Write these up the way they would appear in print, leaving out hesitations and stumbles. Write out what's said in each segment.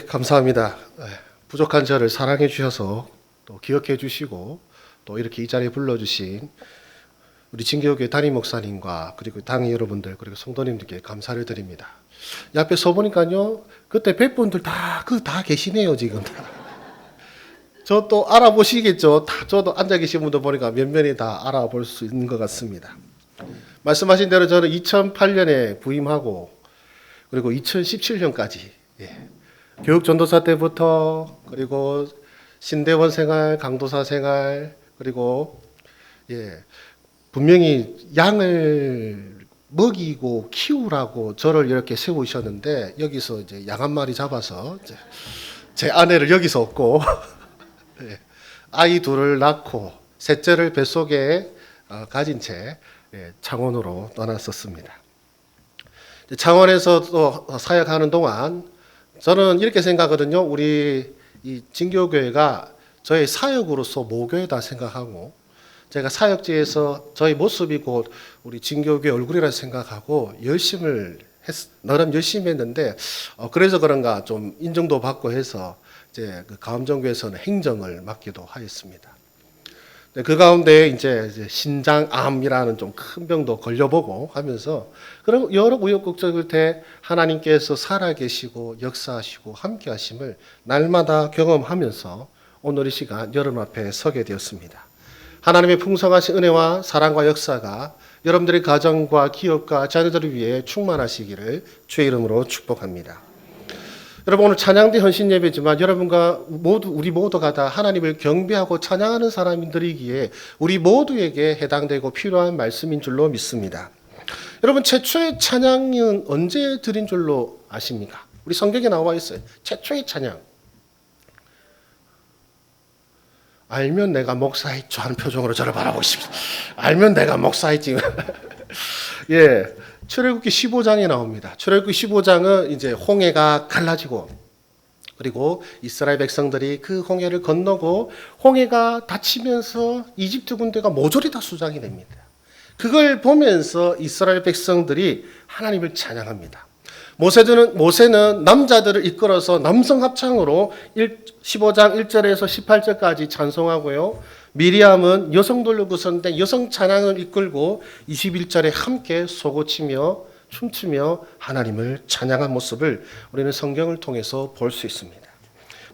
감사합니다. 부족한 저를 사랑해 주셔서 또 기억해 주시고 또 이렇게 이 자리에 불러주신 우리 진교교회 담임 목사님과 그리고 당회 여러분들 그리고 성도님들께 감사를 드립니다. 이 앞에 서 보니까요, 그때 뵙분들 다 계시네요 지금. 저 또 알아보시겠죠. 저도 앉아 계신 분들 보니까 면면히 다 알아볼 수 있는 것 같습니다. 말씀하신 대로 저는 2008년에 부임하고 그리고 2017년까지 교육 전도사 때부터 그리고 신대원 생활, 강도사 생활 그리고 분명히 양을 먹이고 키우라고 저를 이렇게 세우셨는데 여기서 이제 양 한 마리 잡아서 제 아내를 여기서 얻고 아이 둘을 낳고 셋째를 뱃속에 가진 채 창원으로 떠났었습니다. 창원에서 또 사역하는 동안 저는 이렇게 생각하거든요. 우리 이 진교교회가 저의 사역으로서 모교회다 생각하고 제가 사역지에서 저의 모습이 곧 우리 진교교회 얼굴이라 생각하고 나름 열심히 했는데 그래서 그런가 좀 인정도 받고 해서 이제 그 가암정교에서는 행정을 맡기도 하였습니다. 그 가운데 이제 신장암이라는 좀 큰 병도 걸려보고 하면서 그런 여러 우여곡절 끝에 하나님께서 살아계시고 역사하시고 함께하심을 날마다 경험하면서 오늘 이 시간 여러분 앞에 서게 되었습니다. 하나님의 풍성하신 은혜와 사랑과 역사가 여러분들의 가정과 기업과 자녀들을 위해 충만하시기를 주의 이름으로 축복합니다. 여러분 오늘 찬양대 헌신 예배지만 여러분과 우리 모두가 다 하나님을 경배하고 찬양하는 사람들이기에 우리 모두에게 해당되고 필요한 말씀인 줄로 믿습니다. 여러분 최초의 찬양은 언제 드린 줄로 아십니까? 우리 성경에 나와 있어요. 최초의 찬양. 알면 내가 목사했죠 하는 표정으로 저를 바라보고 싶습니다. 알면 내가 목사했지. 출애굽기 15장에 나옵니다. 출애굽기 15장은 이제 홍해가 갈라지고 그리고 이스라엘 백성들이 그 홍해를 건너고 홍해가 닫히면서 이집트 군대가 모조리 다 수장이 됩니다. 그걸 보면서 이스라엘 백성들이 하나님을 찬양합니다. 모세는 남자들을 이끌어서 남성 합창으로 15장 1절에서 18절까지 찬송하고요. 미리암은 여성들로 구성된 여성 찬양을 이끌고 21절에 함께 쏘고치며 춤추며 하나님을 찬양한 모습을 우리는 성경을 통해서 볼 수 있습니다.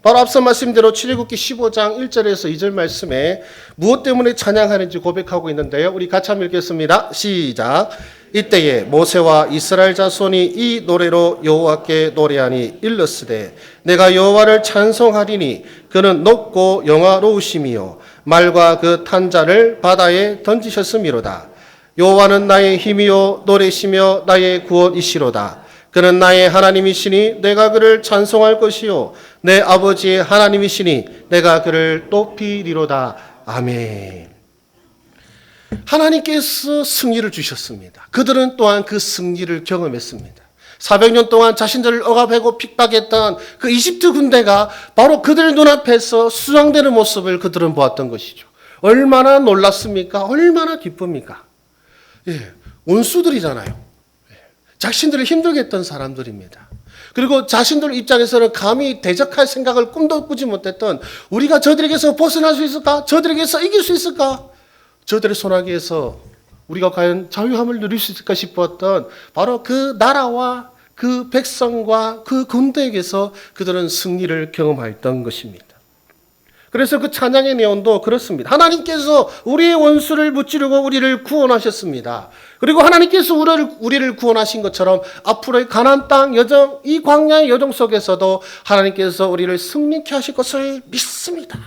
바로 앞서 말씀대로 출애굽기 15장 1절에서 2절 말씀에 무엇 때문에 찬양하는지 고백하고 있는데요. 우리 같이 한번 읽겠습니다. 시작. 이때에 모세와 이스라엘 자손이 이 노래로 여호와께 노래하니 일렀으되 내가 여호와를 찬송하리니 그는 높고 영화로우심이요 말과 그 탄 자를 바다에 던지셨음이로다. 여호와는 나의 힘이요 노래시며 나의 구원이시로다. 그는 나의 하나님이시니 내가 그를 찬송할 것이요 내 아버지의 하나님이시니 내가 그를 높이리로다. 아멘. 하나님께서 승리를 주셨습니다. 그들은 또한 그 승리를 경험했습니다. 400년 동안 자신들을 억압하고 핍박했던 그 이집트 군대가 바로 그들 눈앞에서 수장되는 모습을 그들은 보았던 것이죠. 얼마나 놀랐습니까? 얼마나 기쁩니까? 원수들이잖아요. 자신들을 힘들게 했던 사람들입니다. 그리고 자신들 입장에서는 감히 대적할 생각을 꿈도 꾸지 못했던 우리가 저들에게서 벗어날 수 있을까? 저들에게서 이길 수 있을까? 저들의 손아귀에서 우리가 과연 자유함을 누릴 수 있을까 싶었던 바로 그 나라와 그 백성과 그 군대에게서 그들은 승리를 경험했던 것입니다. 그래서 그 찬양의 내용도 그렇습니다. 하나님께서 우리의 원수를 무찌르고 우리를 구원하셨습니다. 그리고 하나님께서 우리를 구원하신 것처럼 앞으로의 가나안 땅 여정, 이 광야의 여정 속에서도 하나님께서 우리를 승리케 하실 것을 믿습니다.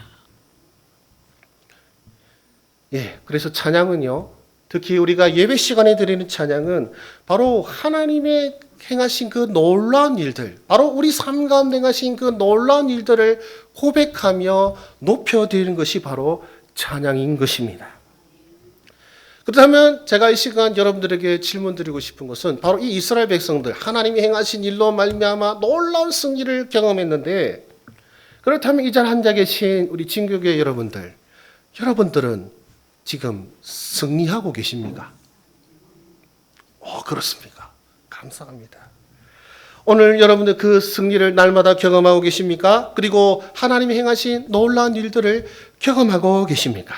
그래서 찬양은요, 특히 우리가 예배 시간에 드리는 찬양은 바로 하나님의 행하신 그 놀라운 일들, 바로 우리 삶 가운데 행하신 그 놀라운 일들을 고백하며 높여드리는 것이 바로 찬양인 것입니다. 그렇다면 제가 이 시간 여러분들에게 질문 드리고 싶은 것은 바로 이 이스라엘 백성들, 하나님이 행하신 일로 말미암아 놀라운 승리를 경험했는데, 그렇다면 이 자리에 앉아 계신 우리 진교교회 여러분들은 지금 승리하고 계십니까? 그렇습니까? 감사합니다. 오늘 여러분들 그 승리를 날마다 경험하고 계십니까? 그리고 하나님이 행하신 놀라운 일들을 경험하고 계십니까?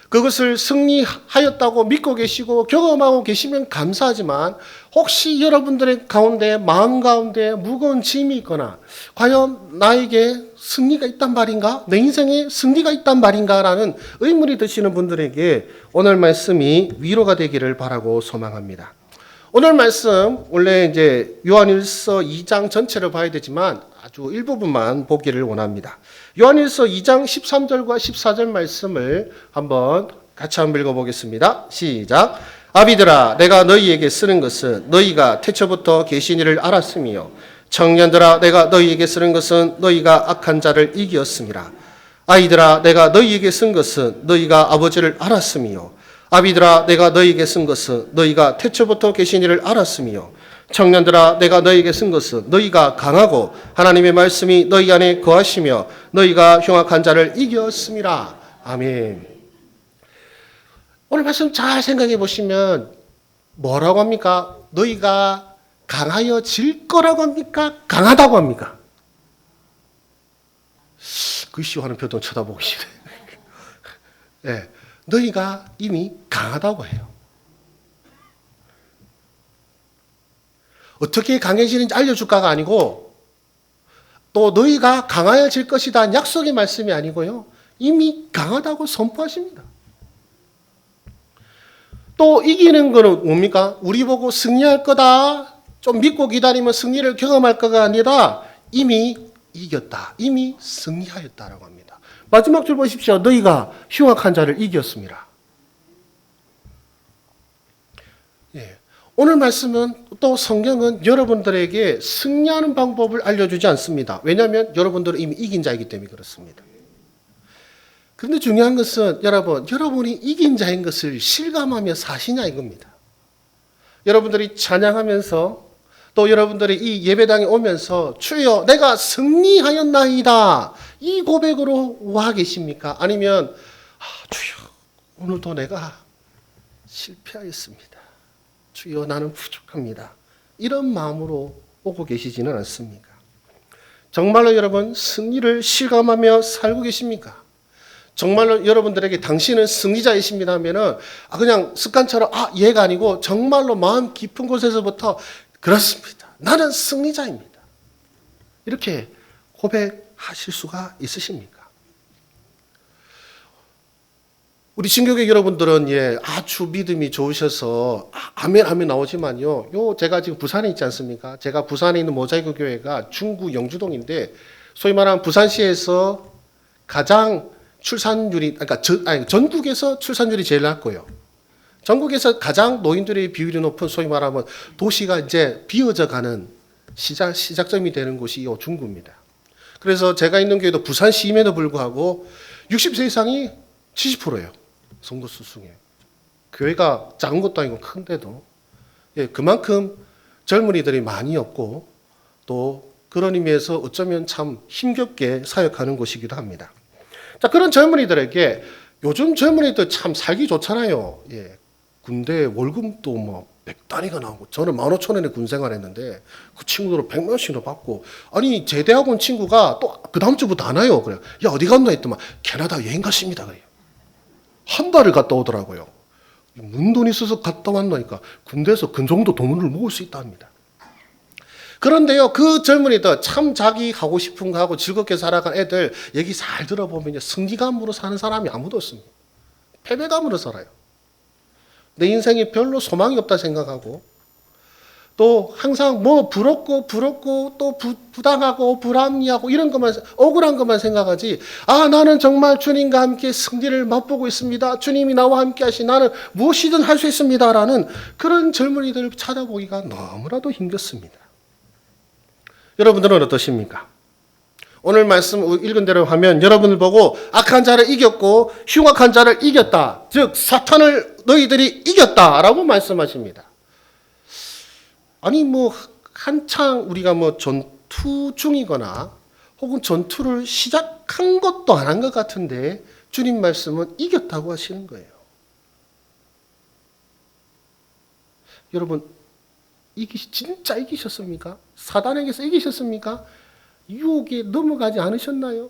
그것을 승리하였다고 믿고 계시고 경험하고 계시면 감사하지만 혹시 여러분들의 가운데 마음 가운데 무거운 짐이 있거나 과연 나에게 승리가 있단 말인가? 내 인생에 승리가 있단 말인가? 라는 의문이 드시는 분들에게 오늘 말씀이 위로가 되기를 바라고 소망합니다. 오늘 말씀 원래 이제 요한일서 2장 전체를 봐야 되지만 아주 일부분만 보기를 원합니다. 요한일서 2장 13절과 14절 말씀을 같이 한번 읽어보겠습니다. 시작. 아비들아, 내가 너희에게 쓰는 것은 너희가 태초부터 계신 이를 알았으며 청년들아, 내가 너희에게 쓰는 것은 너희가 악한 자를 이기었음이라. 아이들아, 내가 너희에게 쓴 것은 너희가 아버지를 알았으며 아비들아, 내가 너희에게 쓴 것은 너희가 태초부터 계신 이를 알았으며 청년들아, 내가 너희에게 쓴 것은 너희가 강하고 하나님의 말씀이 너희 안에 거하시며 너희가 흉악한 자를 이겼음이라. 아멘. 오늘 말씀 잘 생각해 보시면 뭐라고 합니까? 너희가 강하여질 거라고 합니까? 강하다고 합니까? 글씨와는 표정 쳐다보고 싶네. 네, 너희가 이미 강하다고 해요. 어떻게 강해지는지 알려줄까가 아니고 또 너희가 강하여질 것이다 약속의 말씀이 아니고요. 이미 강하다고 선포하십니다. 또 이기는 거는 뭡니까? 우리 보고 승리할 거다. 좀 믿고 기다리면 승리를 경험할 거가 아니라 이미 이겼다. 이미 승리하였다라고 합니다. 마지막 줄 보십시오. 너희가 흉악한 자를 이겼습니다. 예. 오늘 말씀은 또 성경은 여러분들에게 승리하는 방법을 알려주지 않습니다. 왜냐하면 여러분들은 이미 이긴 자이기 때문에 그렇습니다. 그런데 중요한 것은 여러분이 이긴 자인 것을 실감하며 사시냐 이겁니다. 여러분들이 찬양하면서 또 여러분들이 이 예배당에 오면서 주여 내가 승리하였나이다 이 고백으로 와 계십니까? 아니면 주여 오늘도 내가 실패하였습니다. 주여 나는 부족합니다. 이런 마음으로 오고 계시지는 않습니까? 정말로 여러분 승리를 실감하며 살고 계십니까? 정말로 여러분들에게 당신은 승리자이십니다 하면은 그냥 습관처럼 얘가 아니고 정말로 마음 깊은 곳에서부터 그렇습니다. 나는 승리자입니다. 이렇게 고백하실 수가 있으십니까? 우리 신교계 여러분들은 아주 믿음이 좋으셔서 아멘 아멘 나오지만요. 제가 지금 부산에 있지 않습니까? 제가 부산에 있는 모자이크 교회가 중구 영주동인데 소위 말하는 부산시에서 가장 출산율이 전국에서 출산율이 제일 낮고요. 전국에서 가장 노인들의 비율이 높은 소위 말하면 도시가 이제 비어져 가는 시작점이 되는 곳이 이 중구입니다. 그래서 제가 있는 교회도 부산시임에도 불구하고 60세 이상이 70%예요. 성도수 중에. 교회가 작은 것도 아니고 큰데도 그만큼 젊은이들이 많이 없고 또 그런 의미에서 어쩌면 참 힘겹게 사역하는 곳이기도 합니다. 자, 그런 젊은이들에게 요즘 젊은이들 참 살기 좋잖아요. 군대 월급도 100단위가 나오고 저는 15,000원에 군 생활했는데 그 친구들은 100만 원씩도 받고 아니 제대하고 온 친구가 또 그 다음 주부터 안 와요. 그래요. 야 어디 갔나 했더만 캐나다 여행 갔습니다. 그래요. 한 달을 갔다 오더라고요. 문 돈 있어서 갔다 왔나니까 군대에서 그 정도 돈을 모을 수 있다 합니다. 그런데요, 그 젊은이들 참 자기 하고 싶은 거 하고 즐겁게 살아간 애들 얘기 잘 들어보면 승리감으로 사는 사람이 아무도 없습니다. 패배감으로 살아요. 내 인생에 별로 소망이 없다 생각하고 또 항상 부럽고 또 부당하고 불합리하고 이런 것만 억울한 것만 생각하지 나는 정말 주님과 함께 승리를 맛보고 있습니다. 주님이 나와 함께 하시 나는 무엇이든 할 수 있습니다. 라는 그런 젊은이들을 찾아보기가 너무나도 힘겹습니다. 여러분들은 어떠십니까? 오늘 말씀 읽은 대로 하면 여러분을 보고 악한 자를 이겼고 흉악한 자를 이겼다. 즉 사탄을 너희들이 이겼다라고 말씀하십니다. 아니 한창 우리가 전투 중이거나 혹은 전투를 시작한 것도 안 한 것 같은데 주님 말씀은 이겼다고 하시는 거예요. 여러분 진짜 이기셨습니까? 사단에게서 이기셨습니까? 유혹에 넘어가지 않으셨나요?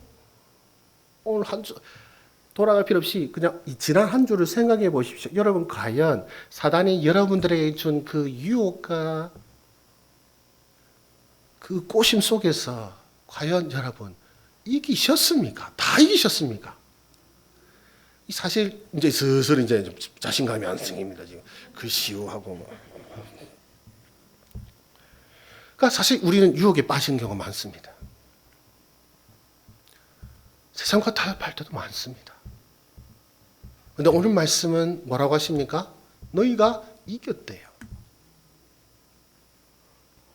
오늘 한 주 돌아갈 필요 없이 그냥 지난 한 주를 생각해 보십시오. 여러분 과연 사단이 여러분들에게 준 그 유혹과 그 꼬심 속에서 과연 여러분 이기셨습니까? 다 이기셨습니까? 사실 이제 슬슬 이제 좀 자신감이 안 생깁니다. 지금 글씨우하고 뭐. 그러니까 사실 우리는 유혹에 빠지는 경우가 많습니다. 세상과 타협할 때도 많습니다. 그런데 오늘 말씀은 뭐라고 하십니까? 너희가 이겼대요.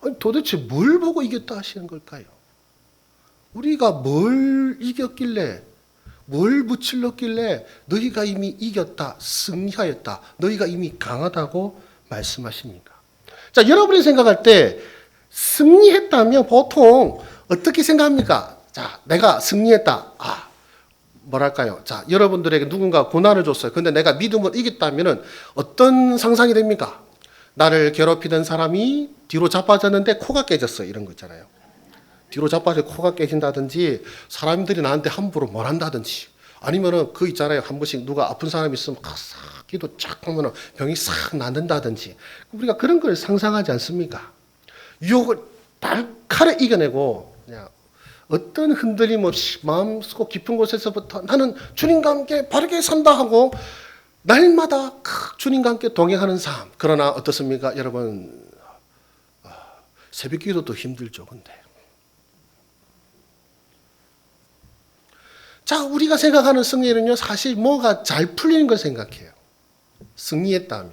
아니, 도대체 뭘 보고 이겼다 하시는 걸까요? 우리가 뭘 이겼길래, 뭘 무찔렀길래 너희가 이미 이겼다, 승리하였다, 너희가 이미 강하다고 말씀하십니까? 자, 여러분이 생각할 때 승리했다면 보통 어떻게 생각합니까? 자, 내가 승리했다. 뭐랄까요? 자, 여러분들에게 누군가 고난을 줬어요. 근데 내가 믿음으로 이겼다면 어떤 상상이 됩니까? 나를 괴롭히던 사람이 뒤로 자빠졌는데 코가 깨졌어요. 이런 거 있잖아요. 뒤로 자빠져 코가 깨진다든지 사람들이 나한테 함부로 뭘 한다든지 아니면은 그 있잖아요. 한 번씩 누가 아픈 사람이 있으면 싹 기도 쫙 하면은 병이 싹 낫는다든지 우리가 그런 걸 상상하지 않습니까? 유혹을 날카롭게 이겨내고 그냥 어떤 흔들림 없이 마음속 깊은 곳에서부터 나는 주님과 함께 바르게 산다 하고 날마다 주님과 함께 동행하는 삶. 그러나 어떻습니까? 여러분 새벽 기도도 힘들죠. 근데 자, 우리가 생각하는 승리는요, 사실 뭐가 잘 풀리는 걸 생각해요. 승리했다면,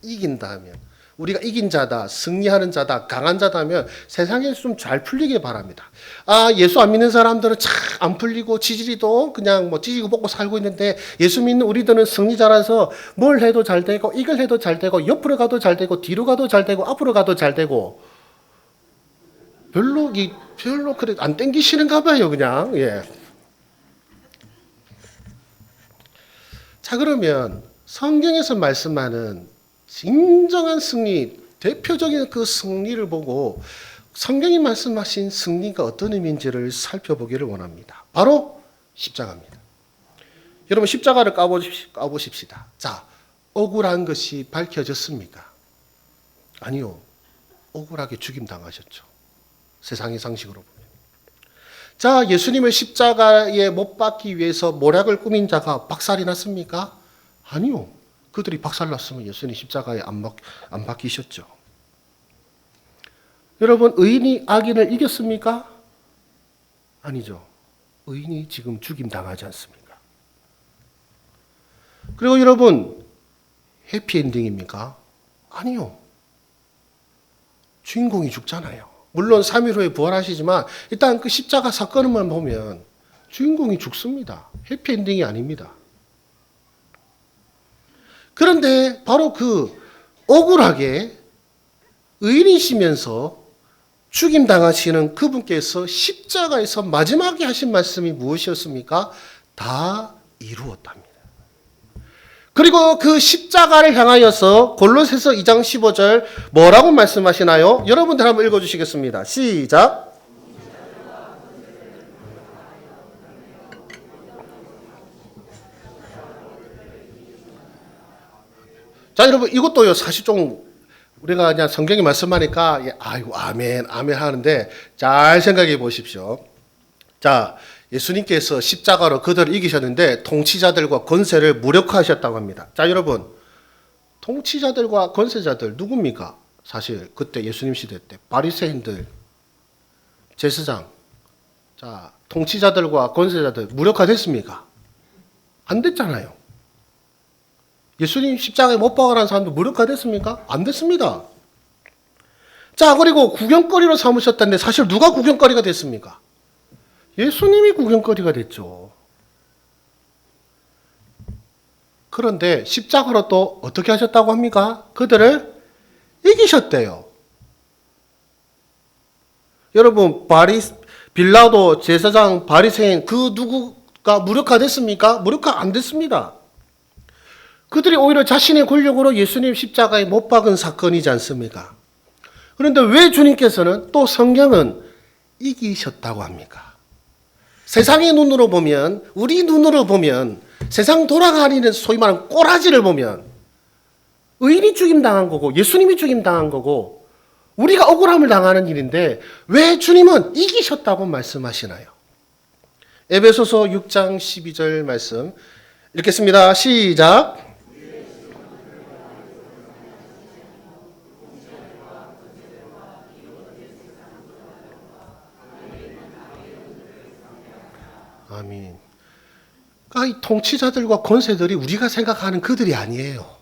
이긴다면, 우리가 이긴 자다, 승리하는 자다, 강한 자다면 세상에 좀 잘 풀리길 바랍니다. 예수 안 믿는 사람들은 참 안 풀리고 지지리도 그냥 뭐 찢고 먹고 살고 있는데 예수 믿는 우리들은 승리자라서 뭘 해도 잘 되고 이걸 해도 잘 되고 옆으로 가도 잘 되고 뒤로 가도 잘 되고 앞으로 가도 잘 되고 별로 그래 안 땡기시는가 봐요, 그냥. 예. 자, 그러면 성경에서 말씀하는 진정한 승리, 대표적인 그 승리를 보고 성경이 말씀하신 승리가 어떤 의미인지를 살펴보기를 원합니다. 바로 십자가입니다. 여러분 십자가를 까보십시다. 자, 억울한 것이 밝혀졌습니까? 아니요. 억울하게 죽임당하셨죠. 세상의 상식으로 보면. 자, 예수님을 십자가에 못 박기 위해서 모략을 꾸민 자가 박살이 났습니까? 아니요. 그들이 박살났으면 예수님 십자가에 안 박히셨죠. 여러분, 의인이 악인을 이겼습니까? 아니죠. 의인이 지금 죽임당하지 않습니까? 그리고 여러분, 해피엔딩입니까? 아니요. 주인공이 죽잖아요. 물론 3일 후에 부활하시지만 일단 그 십자가 사건만 보면 주인공이 죽습니다. 해피엔딩이 아닙니다. 그런데 바로 그 억울하게 의인이시면서 죽임당하시는 그분께서 십자가에서 마지막에 하신 말씀이 무엇이었습니까? 다 이루었답니다. 그리고 그 십자가를 향하여서 골로새서 2장 15절 뭐라고 말씀하시나요? 여러분들 한번 읽어주시겠습니다. 시작. 자, 여러분 이것도요 사실 좀 우리가 그냥 성경이 말씀하니까 아이고 아멘 아멘 하는데 잘 생각해 보십시오. 자, 예수님께서 십자가로 그들을 이기셨는데 통치자들과 권세를 무력화하셨다고 합니다. 자, 여러분 통치자들과 권세자들 누굽니까? 사실 그때 예수님 시대 때 바리새인들, 제사장, 자 통치자들과 권세자들 무력화됐습니까? 안 됐잖아요. 예수님 십자가에 못 박으라는 사람도 무력화됐습니까? 안 됐습니다. 자, 그리고 구경거리로 삼으셨다는데 사실 누가 구경거리가 됐습니까? 예수님이 구경거리가 됐죠. 그런데 십자가로 또 어떻게 하셨다고 합니까? 그들을 이기셨대요. 여러분 빌라도, 제사장, 바리새인 그 누구가 무력화됐습니까? 무력화 안 됐습니다. 그들이 오히려 자신의 권력으로 예수님 십자가에 못 박은 사건이지 않습니까? 그런데 왜 주님께서는 또 성경은 이기셨다고 합니까? 세상의 눈으로 보면, 우리 눈으로 보면, 세상 돌아가는 소위 말하는 꼬라지를 보면 의인이 죽임당한 거고 예수님이 죽임당한 거고 우리가 억울함을 당하는 일인데 왜 주님은 이기셨다고 말씀하시나요? 에베소서 6장 12절 말씀 읽겠습니다. 시작. 아멘. 그러니까 이 통치자들과 권세들이 우리가 생각하는 그들이 아니에요.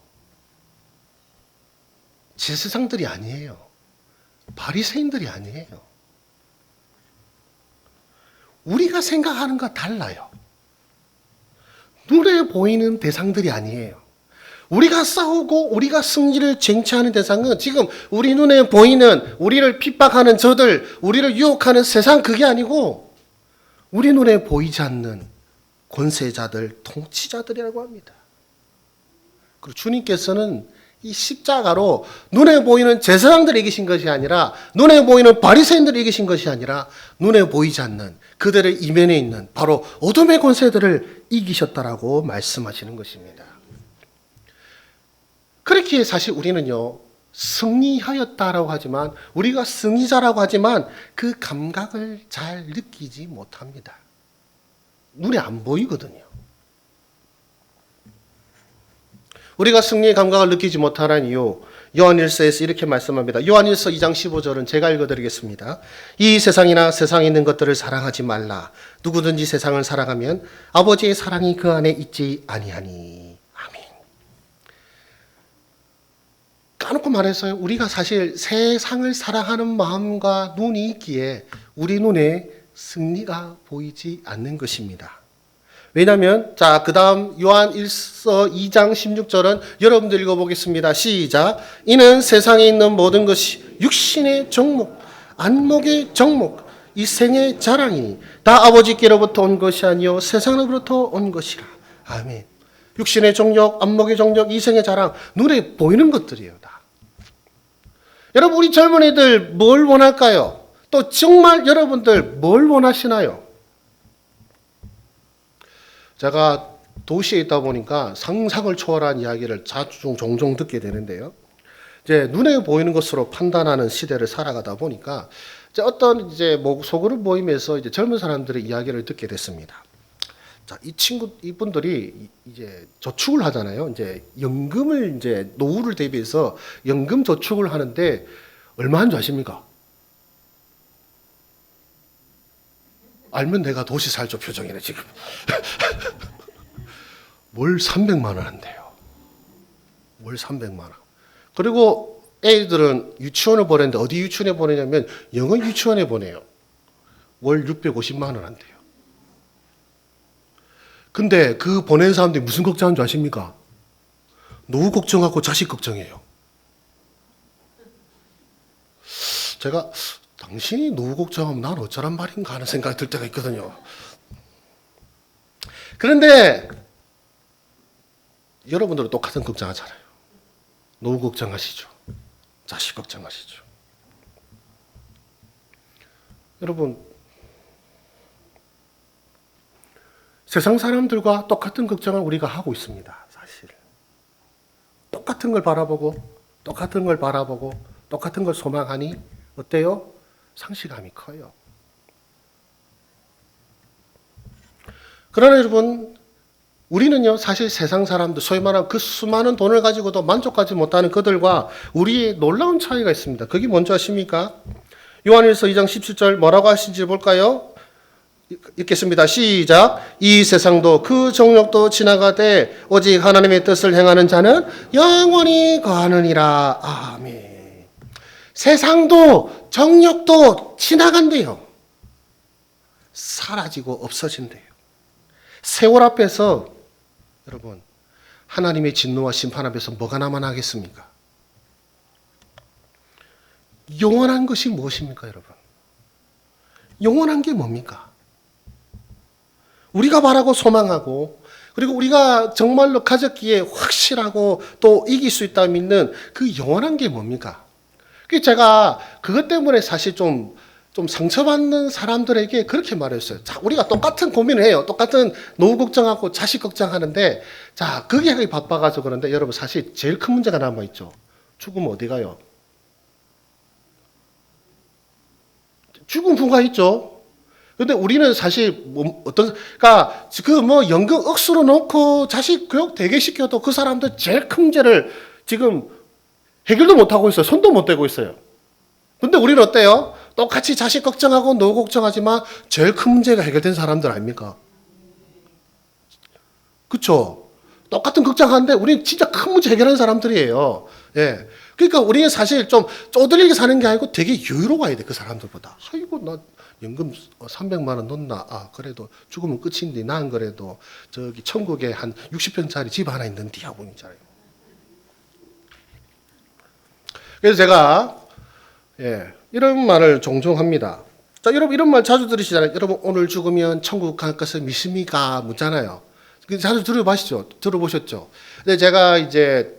제사장들이 아니에요. 바리새인들이 아니에요. 우리가 생각하는 것 달라요. 눈에 보이는 대상들이 아니에요. 우리가 싸우고 우리가 승리를 쟁취하는 대상은 지금 우리 눈에 보이는 우리를 핍박하는 저들, 우리를 유혹하는 세상 그게 아니고 우리 눈에 보이지 않는 권세자들, 통치자들이라고 합니다. 그리고 주님께서는 이 십자가로 눈에 보이는 제사장들이 이기신 것이 아니라 눈에 보이는 바리새인들이 이기신 것이 아니라 눈에 보이지 않는 그들의 이면에 있는 바로 어둠의 권세들을 이기셨다라고 말씀하시는 것입니다. 그렇기에 사실 우리는요 승리하였다라고 하지만 우리가 승리자라고 하지만 그 감각을 잘 느끼지 못합니다. 눈에 안 보이거든요. 우리가 승리의 감각을 느끼지 못하는 이유 요한일서에서 이렇게 말씀합니다. 요한일서 2장 15절은 제가 읽어드리겠습니다. 이 세상이나 세상에 있는 것들을 사랑하지 말라. 누구든지 세상을 사랑하면 아버지의 사랑이 그 안에 있지 아니하니. 아멘. 까놓고 말해서 우리가 사실 세상을 사랑하는 마음과 눈이 있기에 우리 눈에 승리가 보이지 않는 것입니다. 왜냐하면 그 다음 요한 1서 2장 16절은 여러분들 읽어보겠습니다. 시작. 이는 세상에 있는 모든 것이 육신의 정목, 안목의 정목, 이 생의 자랑이니 다 아버지께로부터 온 것이 아니요 세상으로부터 온 것이라. 아멘. 육신의 정력, 안목의 정력, 이생의 자랑, 눈에 보이는 것들이에요. 다. 여러분 우리 젊은 애들 뭘 원할까요? 또 정말 여러분들 뭘 원하시나요? 제가 도시에 있다 보니까 상상을 초월한 이야기를 종종 듣게 되는데요. 이제 눈에 보이는 것으로 판단하는 시대를 살아가다 보니까 이제 어떤 소그룹 모임에서 이제 젊은 사람들의 이야기를 듣게 됐습니다. 자, 이분들이 이제 저축을 하잖아요. 이제 연금을 노후를 대비해서 연금 저축을 하는데 얼마 한 줄 아십니까? 알면 내가 도시 살죠 표정이네 지금. 월 300만 원 한대요. 월 300만 원. 그리고 애들은 유치원을 보내는데 어디 유치원에 보내냐면 영어 유치원에 보내요. 월 650만 원 한대요. 근데 그 보낸 사람들이 무슨 걱정하는 줄 아십니까? 노후 걱정하고 자식 걱정해요. 제가 당신이 노후 걱정하면 난 어쩌란 말인가 하는 생각이 들 때가 있거든요. 그런데 여러분들은 똑같은 걱정하잖아요. 노후 걱정하시죠. 자식 걱정하시죠. 여러분 세상 사람들과 똑같은 걱정을 우리가 하고 있습니다. 사실 똑같은 걸 바라보고 똑같은 걸 소망하니 어때요? 상실감이 커요. 그러나 여러분 우리는요 사실 세상 사람들 소위 말하는 그 수많은 돈을 가지고도 만족하지 못하는 그들과 우리의 놀라운 차이가 있습니다. 그게 뭔지 아십니까? 요한일서 2장 17절 뭐라고 하신지 볼까요? 읽겠습니다. 시작. 이 세상도 그 정욕도 지나가되 오직 하나님의 뜻을 행하는 자는 영원히 거하느니라. 아멘. 세상도 정욕도 지나간대요. 사라지고 없어진대요. 세월 앞에서 여러분 하나님의 진노와 심판 앞에서 뭐가 남아나겠습니까? 영원한 것이 무엇입니까, 여러분? 영원한 게 뭡니까? 우리가 바라고 소망하고 그리고 우리가 정말로 가졌기에 확실하고 또 이길 수 있다 믿는 그 영원한 게 뭡니까? 그 제가 그것 때문에 사실 좀 상처받는 사람들에게 그렇게 말했어요. 자, 우리가 똑같은 고민을 해요. 똑같은 노후 걱정하고 자식 걱정하는데, 자, 그게 하기 바빠가지고 그런데 여러분 사실 제일 큰 문제가 남아있죠. 죽으면 어디 가요? 죽은 부가 있죠. 근데 우리는 사실 그러니까 그 연금 억수로 넣고 자식 교육 되게 시켜도 그 사람들 제일 큰 문제를 지금 해결도 못 하고 있어요. 손도 못 대고 있어요. 근데 우리는 어때요? 똑같이 자식 걱정하고 노후 걱정하지만 제일 큰 문제가 해결된 사람들 아닙니까? 그렇죠? 똑같은 걱정하는데 우리는 진짜 큰 문제 해결하는 사람들이에요. 예. 그러니까 우리는 사실 좀 쪼들리게 사는 게 아니고 되게 여유로워야 돼, 그 사람들보다. 아이고, 나 연금 300만 원 넣나? 아, 그래도 죽으면 끝인데, 난 그래도 저기 천국에 한 60평짜리 집 하나 있는데 하고 있잖아요. 그래서 제가 이런 말을 종종 합니다. 자, 여러분 이런 말 자주 들으시잖아요. 여러분 오늘 죽으면 천국 갈 것을 믿습니까? 묻잖아요. 자주 들어보셨죠? 근데 제가 이제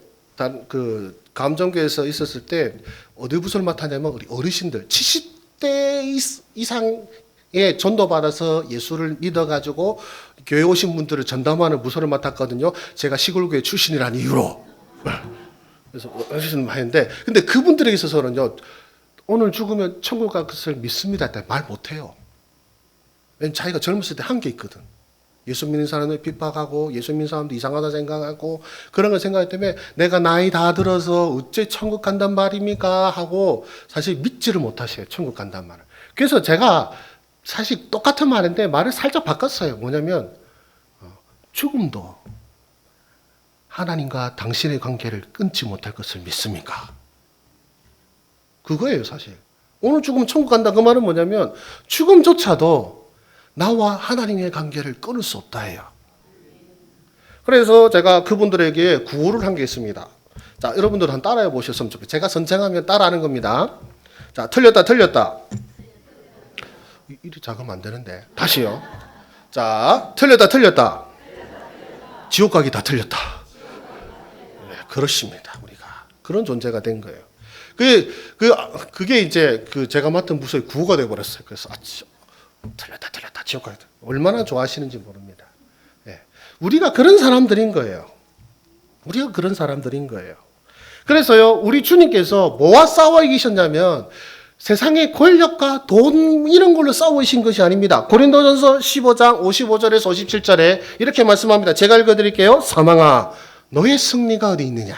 그 감정교에서 있었을 때 어디 부서를 맡았냐면 우리 어르신들 70대 이상의 전도받아서 예수를 믿어가지고 교회 오신 분들을 전담하는 부서를 맡았거든요. 제가 시골교회 출신이라는 이유로. 그래서 어르신 하는데 근데 그분들에게 있어서는요. 오늘 죽으면 천국 갈 것을 믿습니다. 말 못해요. 왜냐면 자기가 젊었을 때 한 게 있거든. 예수 믿는 사람을 핍박하고 예수 믿는 사람도 이상하다 생각하고 그런 걸 생각하기 때문에 내가 나이 다 들어서 어째 천국 간단 말입니까? 하고 사실 믿지를 못하셔요. 천국 간단 말을. 그래서 제가 사실 똑같은 말인데 말을 살짝 바꿨어요. 뭐냐면 죽음도 하나님과 당신의 관계를 끊지 못할 것을 믿습니까? 그거예요, 사실. 오늘 죽으면 천국 간다 그 말은 뭐냐면 죽음조차도 나와 하나님의 관계를 끊을 수 없다예요. 그래서 제가 그분들에게 구호를 한 게 있습니다. 자, 여러분들 한번 따라해 보셨으면 좋겠어요. 제가 선창하면 따라하는 겁니다. 자, 틀렸다. 이리 작으면 안 되는데. 다시요. 자, 틀렸다. 지옥 가기 다 틀렸다. 네, 그렇습니다. 우리가 그런 존재가 된 거예요. 그게 이제 제가 맡은 부서의 구호가 돼 버렸어요. 그래서 틀렸다. 지옥 가기. 얼마나 좋아하시는지 모릅니다. 예. 우리가 그런 사람들인 거예요. 그래서요, 우리 주님께서 뭐와 싸워 이기셨냐면 세상의 권력과 돈 이런 걸로 싸워 이신 것이 아닙니다. 고린도전서 15장 55절에서 57절에 이렇게 말씀합니다. 제가 읽어드릴게요. 사망아, 너의 승리가 어디 있느냐?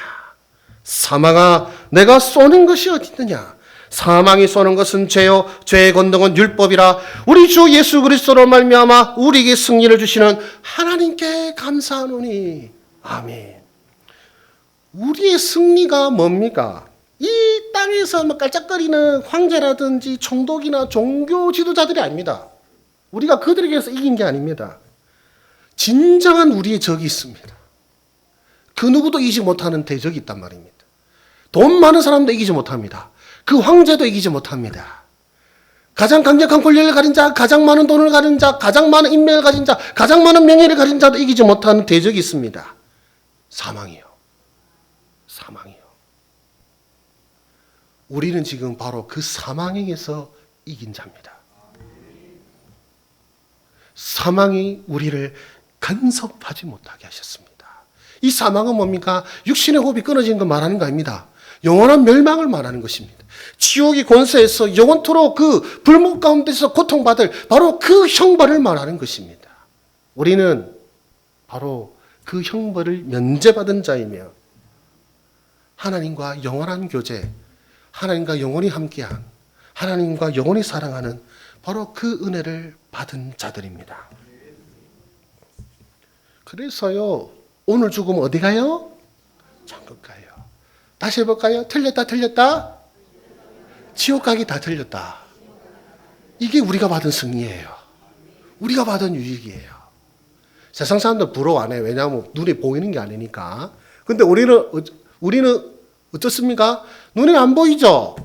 사망아, 내가 쏘는 것이 어디 있느냐? 사망이 쏘는 것은 죄요, 죄의 권능은 율법이라. 우리 주 예수 그리스도로 말미암아 우리에게 승리를 주시는 하나님께 감사하노니. 아멘. 우리의 승리가 뭡니까? 이 땅에서 깔짝거리는 황제라든지 총독이나 종교 지도자들이 아닙니다. 우리가 그들에게서 이긴 게 아닙니다. 진정한 우리의 적이 있습니다. 그 누구도 이기지 못하는 대적이 있단 말입니다. 돈 많은 사람도 이기지 못합니다. 그 황제도 이기지 못합니다. 가장 강력한 권력을 가진 자, 가장 많은 돈을 가진 자, 가장 많은 인맥을 가진 자, 가장 많은 명예를 가진 자도 이기지 못하는 대적이 있습니다. 사망이요. 우리는 지금 바로 그 사망에서 이긴 자입니다. 사망이 우리를 간섭하지 못하게 하셨습니다. 이 사망은 뭡니까? 육신의 호흡이 끊어지는 걸 말하는 거 아닙니다. 영원한 멸망을 말하는 것입니다. 지옥의 권세에서 영원토록 그 불목 가운데서 고통받을 바로 그 형벌을 말하는 것입니다. 우리는 바로 그 형벌을 면제받은 자이며 하나님과 영원한 교제, 하나님과 영원히 함께한, 하나님과 영원히 사랑하는 바로 그 은혜를 받은 자들입니다. 그래서요, 오늘 죽으면 어디 가요? 천국 가요. 다시 해볼까요? 틀렸다. 지옥 가기 다 틀렸다. 이게 우리가 받은 승리예요. 우리가 받은 유익이에요. 세상 사람들 부러워 안 해요. 왜냐하면 눈에 보이는 게 아니니까. 근데 우리는 어떻습니까? 눈에 안 보이죠?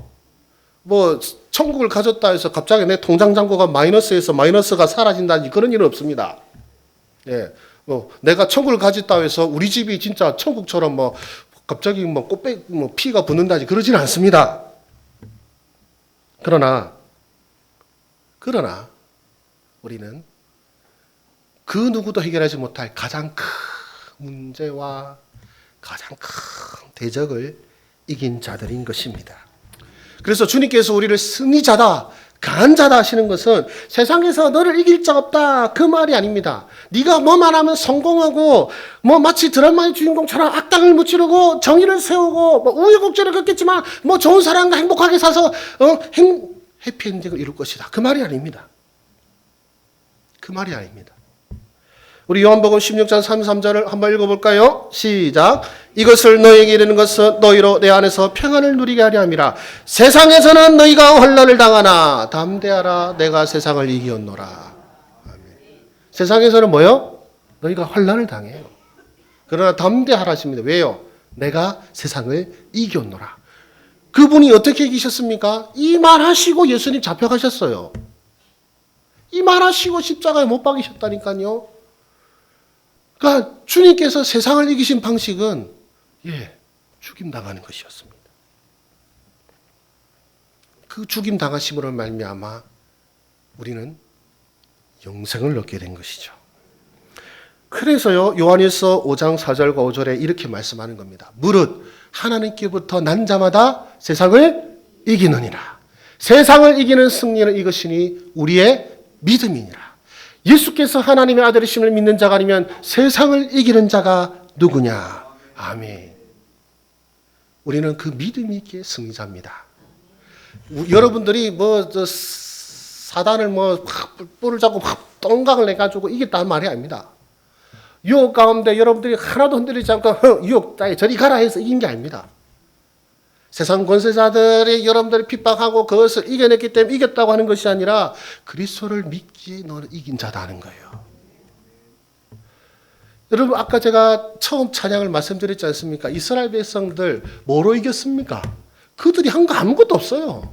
천국을 가졌다 해서 갑자기 내 통장 잔고가 마이너스가 사라진다든지 그런 일은 없습니다. 예. 내가 천국을 가졌다 해서 우리 집이 진짜 천국처럼 갑자기 피가 붙는다든지 그러지는 않습니다. 그러나 우리는 그 누구도 해결하지 못할 가장 큰 문제와 가장 큰 대적을 이긴 자들인 것입니다. 그래서 주님께서 우리를 승리자다, 강한 자다 하시는 것은 세상에서 너를 이길 자 없다 그 말이 아닙니다. 네가 뭐만 하면 성공하고 뭐 마치 드라마의 주인공처럼 악당을 무찌르고 정의를 세우고 뭐 우여곡절을 겪겠지만 뭐 좋은 사람과 행복하게 사서 해피엔딩을 이룰 것이다. 그 말이 아닙니다. 그 말이 아닙니다. 우리 요한복음 16장 33절을 한번 읽어볼까요? 시작. 이것을 너희에게 이르는 것은 너희로 내 안에서 평안을 누리게 하려 함이라. 세상에서는 너희가 환난을 당하나 담대하라 내가 세상을 이기었노라. 아멘. 세상에서는 뭐요? 너희가 환난을 당해요. 그러나 담대하라 하십니다. 왜요? 내가 세상을 이기었노라. 그분이 어떻게 이기셨습니까? 이 말하시고 예수님 잡혀가셨어요. 이 말하시고 십자가에 못 박이셨다니까요. 그러니까 주님께서 세상을 이기신 방식은 죽임 당하는 것이었습니다. 그 죽임 당하심으로 말미암아 우리는 영생을 얻게 된 것이죠. 그래서요 요한일서 5장 4절과 5절에 이렇게 말씀하는 겁니다. 무릇 하나님께부터 난 자마다 세상을 이기느니라. 세상을 이기는 승리는 이것이니 우리의 믿음이니라. 예수께서 하나님의 아들이심을 믿는 자가 아니면 세상을 이기는 자가 누구냐? 아멘. 우리는 그 믿음이 있기에 승리자입니다. 여러분들이 사단을 뿔을 잡고 똥강을 내가지고 이겼다는 말이 아닙니다. 유혹 가운데 여러분들이 하나도 흔들리지 않고 유혹자에 저리 가라 해서 이긴 게 아닙니다. 세상 권세자들이 여러분들을 핍박하고 그것을 이겨냈기 때문에 이겼다고 하는 것이 아니라 그리스도를 믿기에 너는 이긴 자다 하는 거예요. 여러분 아까 제가 처음 찬양을 말씀드렸지 않습니까? 이스라엘 백성들 뭐로 이겼습니까? 그들이 한 거 아무것도 없어요.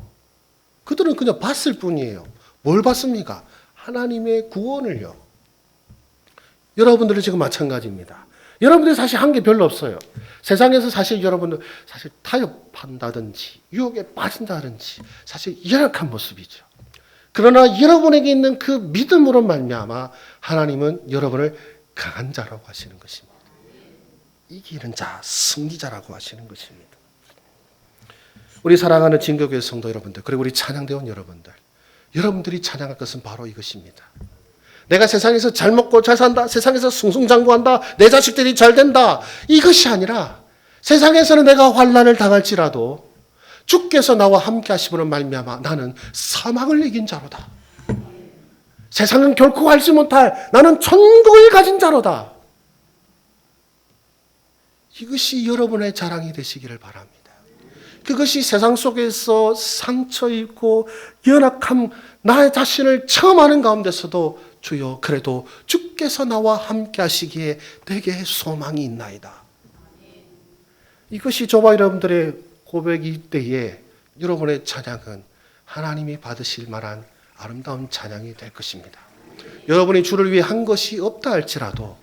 그들은 그냥 봤을 뿐이에요. 뭘 봤습니까? 하나님의 구원을요. 여러분들은 지금 마찬가지입니다. 여러분들이 사실 한 게 별로 없어요. 세상에서 사실 여러분들 사실 타협한다든지 유혹에 빠진다든지 사실 열악한 모습이죠. 그러나 여러분에게 있는 그 믿음으로 말미암아 하나님은 여러분을 강한 자라고 하시는 것입니다. 이기는 자, 승리자라고 하시는 것입니다. 우리 사랑하는 진교교회 성도 여러분들, 그리고 우리 찬양대원 여러분들, 여러분들이 찬양할 것은 바로 이것입니다. 내가 세상에서 잘 먹고 잘 산다, 세상에서 승승장구한다, 내 자식들이 잘 된다, 이것이 아니라 세상에서는 내가 환난을 당할지라도 주께서 나와 함께 하심으로 말미암아 나는 사망을 이긴 자로다. 세상은 결코 알지 못할 나는 천국을 가진 자로다. 이것이 여러분의 자랑이 되시기를 바랍니다. 그것이 세상 속에서 상처 입고 연약함, 나의 자신을 처음 하는 가운데서도 주여 그래도 주께서 나와 함께 하시기에 내게 소망이 있나이다. 이것이 저와 여러분들의 고백일 때에 여러분의 찬양은 하나님이 받으실 만한 아름다운 찬양이 될 것입니다. 여러분이 주를 위해 한 것이 없다 할지라도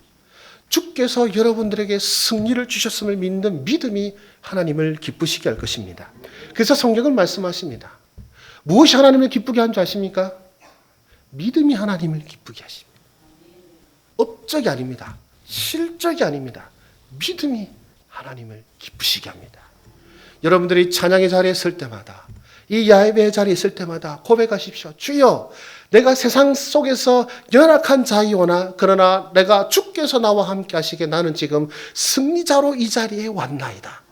주께서 여러분들에게 승리를 주셨음을 믿는 믿음이 하나님을 기쁘시게 할 것입니다. 그래서 성경은 말씀하십니다. 무엇이 하나님을 기쁘게 한 줄 아십니까? 믿음이 하나님을 기쁘게 하십니다. 업적이 아닙니다. 실적이 아닙니다. 믿음이 하나님을 기쁘시게 합니다. 여러분들이 찬양의 자리에 설 때마다, 이 야외의 자리에 있을 때마다 고백하십시오. 주여, 내가 세상 속에서 연약한 자이오나 그러나 내가 주께서 나와 함께 하시기에 나는 지금 승리자로 이 자리에 왔나이다.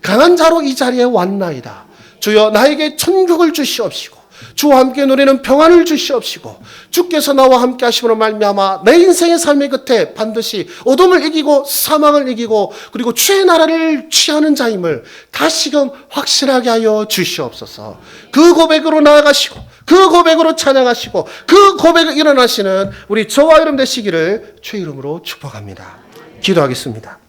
강한 자로 이 자리에 왔나이다. 주여, 나에게 천국을 주시옵시고 주와 함께 누리는 평안을 주시옵시고 주께서 나와 함께 하심으로 말미암아 내 인생의 삶의 끝에 반드시 어둠을 이기고 사망을 이기고 그리고 주의 나라를 취하는 자임을 다시금 확실하게 하여 주시옵소서. 그 고백으로 나아가시고 그 고백으로 찬양하시고 그 고백으로 일어나시는 우리 저와 여러분 되시기를 주의 이름으로 축복합니다. 기도하겠습니다.